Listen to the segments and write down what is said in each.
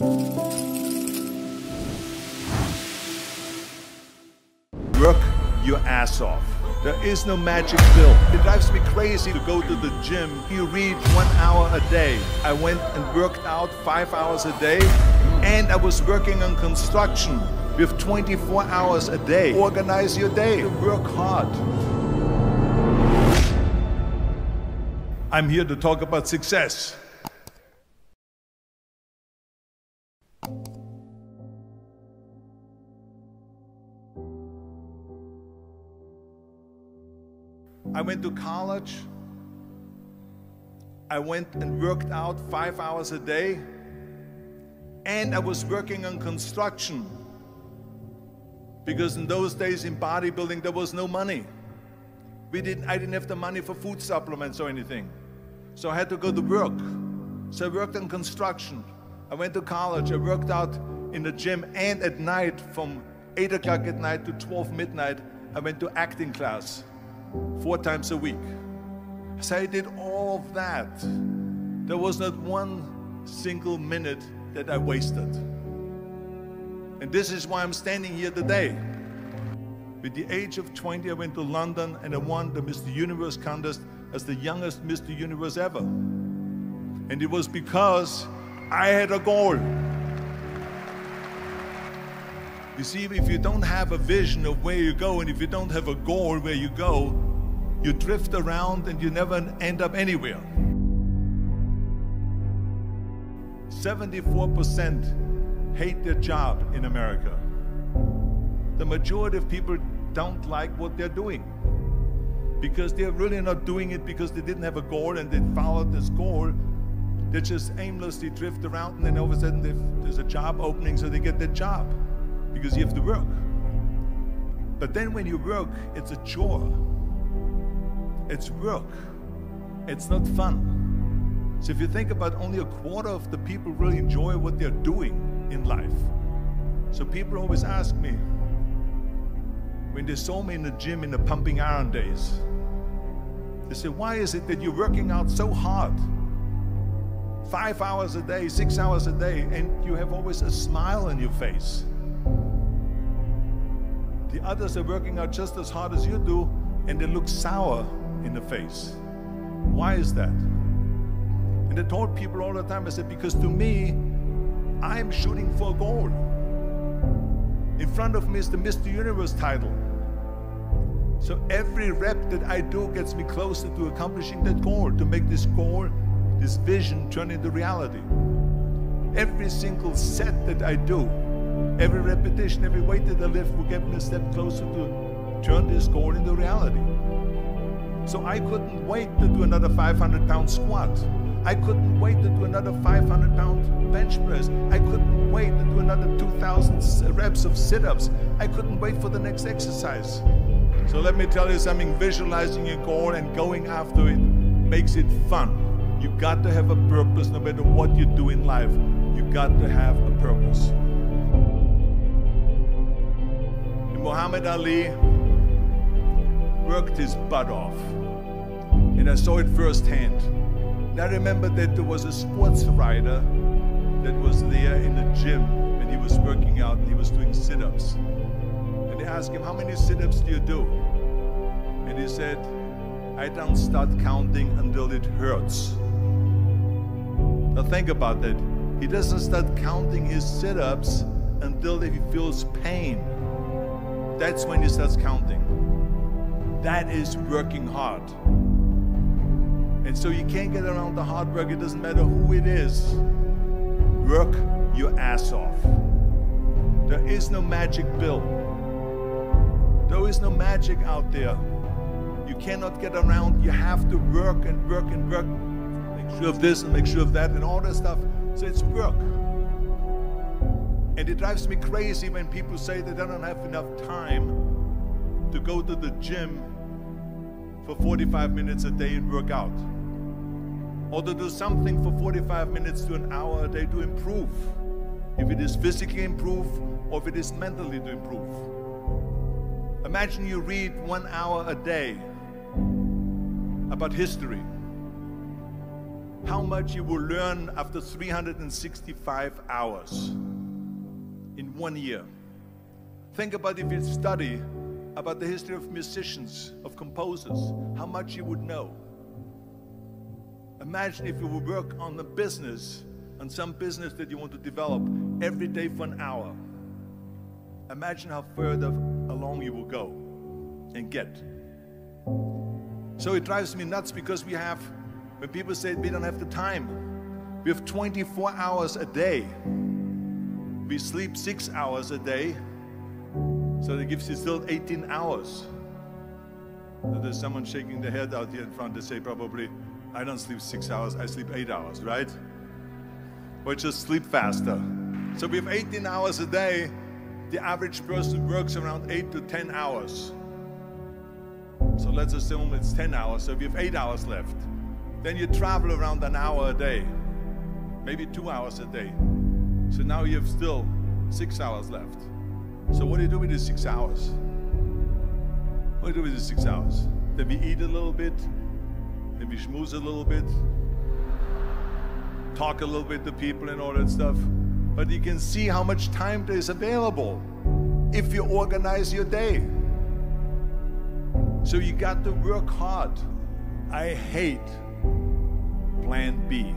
Work your ass off. There is no magic pill. It drives me crazy to go to the gym. You read 1 hour a day. I went and worked out 5 hours a day, and I was working on construction with 24 hours a day. Organize your day. Work hard. I'm here to talk about success. I went to college. I went and worked out 5 hours a day, and I was working on construction because in those days in bodybuilding there was no money. I didn't have the money for food supplements or anything, so I had to go to work. So I worked on construction. I went to college. I worked out in the gym, and at night from 8 o'clock at night to 12 midnight I went to acting class 4 times a week. So I did all of that. There was not one single minute that I wasted. And this is why I'm standing here today. With the age of 20, I went to London and I won the Mr. Universe contest as the youngest Mr. Universe ever. And it was because I had a goal. You see, if you don't have a vision of where you go, and if you don't have a goal where you go, you drift around and you never end up anywhere. 74% hate their job in America. The majority of people don't like what they're doing because they're really not doing it because they didn't have a goal and they followed this goal. They just aimlessly drift around, and then all of a sudden there's a job opening, so they get that job because you have to work. But then when you work, it's a chore. It's work. It's not fun. So if you think about, only a quarter of the people really enjoy what they're doing in life. So people always ask me, when they saw me in the gym in the pumping iron days, they say, why is it that you're working out so hard? 5 hours a day, 6 hours a day, and you have always a smile on your face. The others are working out just as hard as you do, and they look sour in the face. Why is that? And I told people all the time, I said, because to me, I'm shooting for a goal. In front of me is the Mr. Universe title. So every rep that I do gets me closer to accomplishing that goal, to make this goal, this vision, turn into reality. Every single set that I do, every repetition, every weight that I lift will get me a step closer to turn this goal into reality. So I couldn't wait to do another 500-pound squat. I couldn't wait to do another 500-pound bench press. I couldn't wait to do another 2,000 reps of sit-ups. I couldn't wait for the next exercise. So let me tell you something, visualizing your goal and going after it makes it fun. You got to have a purpose no matter what you do in life. You got to have a purpose. And Muhammad Ali worked his butt off, and I saw it firsthand. And I remember that there was a sports writer that was there in the gym when he was working out and he was doing sit-ups. And they asked him, how many sit-ups do you do? And he said, I don't start counting until it hurts. Now think about that. He doesn't start counting his sit-ups until he feels pain. That's when he starts counting. That is working hard. And so you can't get around the hard work. It doesn't matter who it is. Work your ass off. There is no magic pill. There is no magic out there. You cannot get around. You have to work and work and work. Make sure of this and make sure of that and all that stuff. So it's work. And it drives me crazy when people say that they don't have enough time to go to the gym for 45 minutes a day and work out, or to do something for 45 minutes to an hour a day to improve, if it is physically improve or if it is mentally to improve. Imagine you read 1 hour a day about history. how much you will learn after 365 hours in 1 year. Think about if you study about the history of musicians, of composers, how much you would know. Imagine if you would work on a business, on some business that you want to develop every day for an hour. Imagine how further along you will go and get. So it drives me nuts because we have, when people say we don't have the time, we have 24 hours a day. We sleep 6 hours a day, so that gives you still 18 hours. So there's someone shaking their head out here in front to say probably, I don't sleep 6 hours, I sleep 8 hours, right? Or just sleep faster. So we have 18 hours a day. The average person works around 8 to 10 hours. So let's assume it's 10 hours, so we have 8 hours left. Then you travel around an hour a day, maybe 2 hours a day. So now you have still 6 hours left. So what do you do with these 6 hours? What do you do with these 6 hours? Then we eat a little bit, then we schmooze a little bit, talk a little bit to people and all that stuff. But you can see how much time there is available if you organize your day. So you got to work hard. I hate plan B.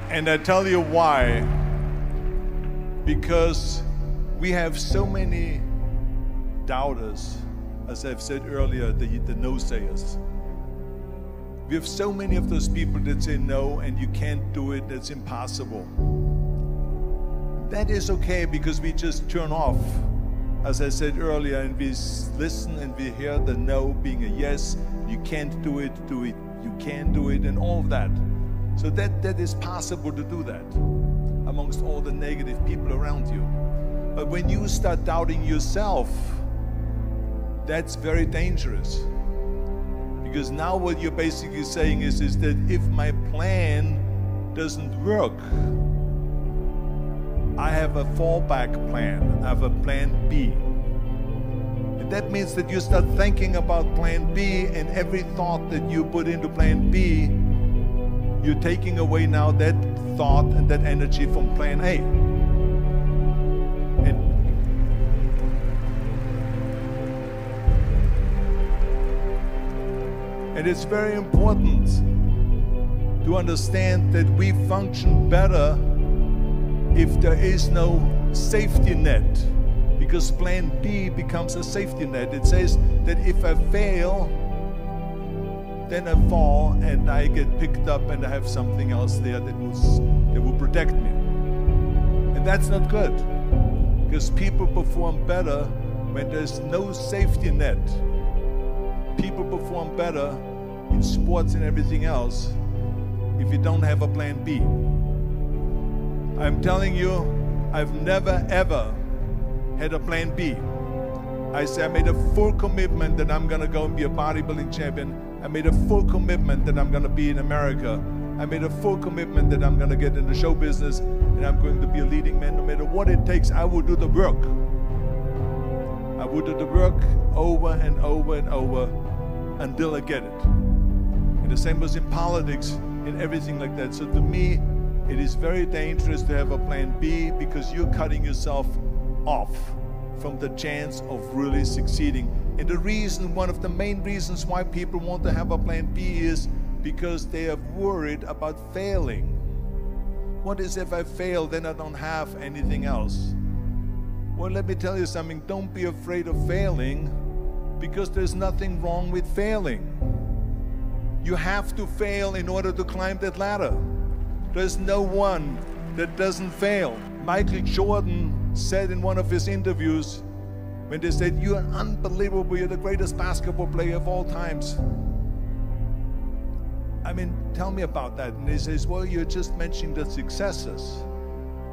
And I tell you why. Because we have so many doubters, as I've said earlier, the no-sayers. We have so many of those people that say no and you can't do it, it's impossible. That is okay because we just turn off, as I said earlier, and we listen and we hear the no being a yes. You can't do it, you can do it, and all of that. So that is possible to do that amongst all the negative people around you. But when you start doubting yourself, that's very dangerous. Because now what you're basically saying is that if my plan doesn't work, I have a fallback plan, I have a plan B. And that means that you start thinking about plan B, and every thought that you put into plan B, you're taking away now that thought and that energy from plan A. And it's very important to understand that we function better if there is no safety net, because plan B becomes a safety net. It says that if I fail, then I fall and I get picked up and I have something else there that will protect me. And that's not good, because people perform better when there's no safety net. People perform better in sports and everything else if you don't have a plan B. I'm telling you, I've never ever had a plan B. I made a full commitment that I'm gonna go and be a bodybuilding champion. I made a full commitment that I'm gonna be in America. I made a full commitment that I'm gonna get in the show business and I'm going to be a leading man. No matter what it takes, I will do the work. I will do the work over and over and over until I get it. And the same was in politics and everything like that. So to me, it is very dangerous to have a plan B, because you're cutting yourself off from the chance of really succeeding. And the reason, one of the main reasons why people want to have a plan B is because they are worried about failing. What is if I fail, then I don't have anything else? Well, let me tell you something, don't be afraid of failing, because there's nothing wrong with failing. You have to fail in order to climb that ladder. There's no one that doesn't fail. Michael Jordan said in one of his interviews, when they said, "You're unbelievable, you're the greatest basketball player of all times." I mean, tell me about that. And he says, well, you're just mentioning the successes.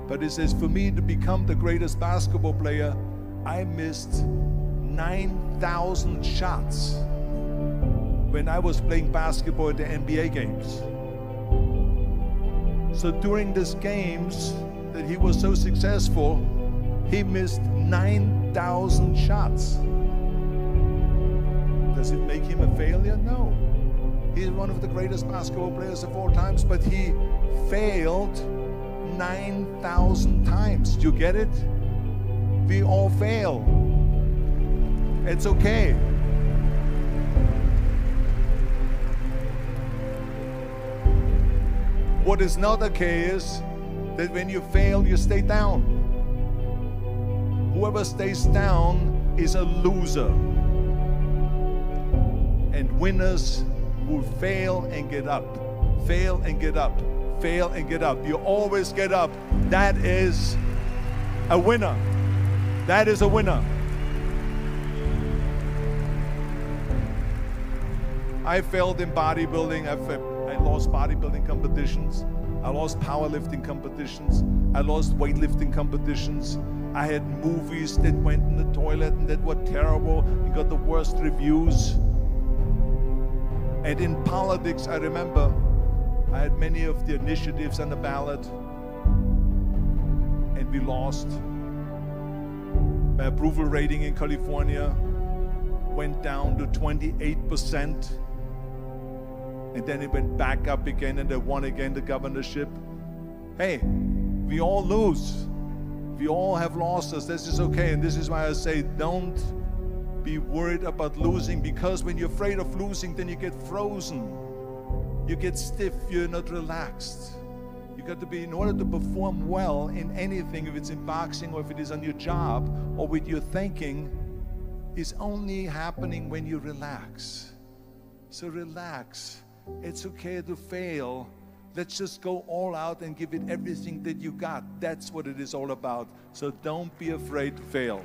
But he says, for me to become the greatest basketball player, I missed 9,000 shots when I was playing basketball at the NBA games. So during these games that he was so successful, he missed 9,000 shots. Does it make him a failure? No. He's one of the greatest basketball players of all times, but he failed 9,000 times. Do you get it? We all fail. It's okay. What is not okay is that when you fail, you stay down. Whoever stays down is a loser. And winners will fail and get up, fail and get up, fail and get up. You always get up. That is a winner. That is a winner. I failed in bodybuilding. I lost bodybuilding competitions. I lost powerlifting competitions. I lost weightlifting competitions. I had movies that went in the toilet and that were terrible and got the worst reviews. And in politics, I remember I had many of the initiatives on the ballot, and we lost. My approval rating in California went down to 28%, and then it went back up again, and I won again the governorship. Hey, we all lose. We all have losses. This is okay, and this is why I say don't be worried about losing, because when you're afraid of losing, then you get frozen. You get stiff, you're not relaxed. You got to be, in order to perform well in anything, if it's in boxing or if it is on your job or with your thinking, is only happening when you relax. So relax. It's okay to fail. Let's just go all out and give it everything that you got. That's what it is all about. So don't be afraid to fail.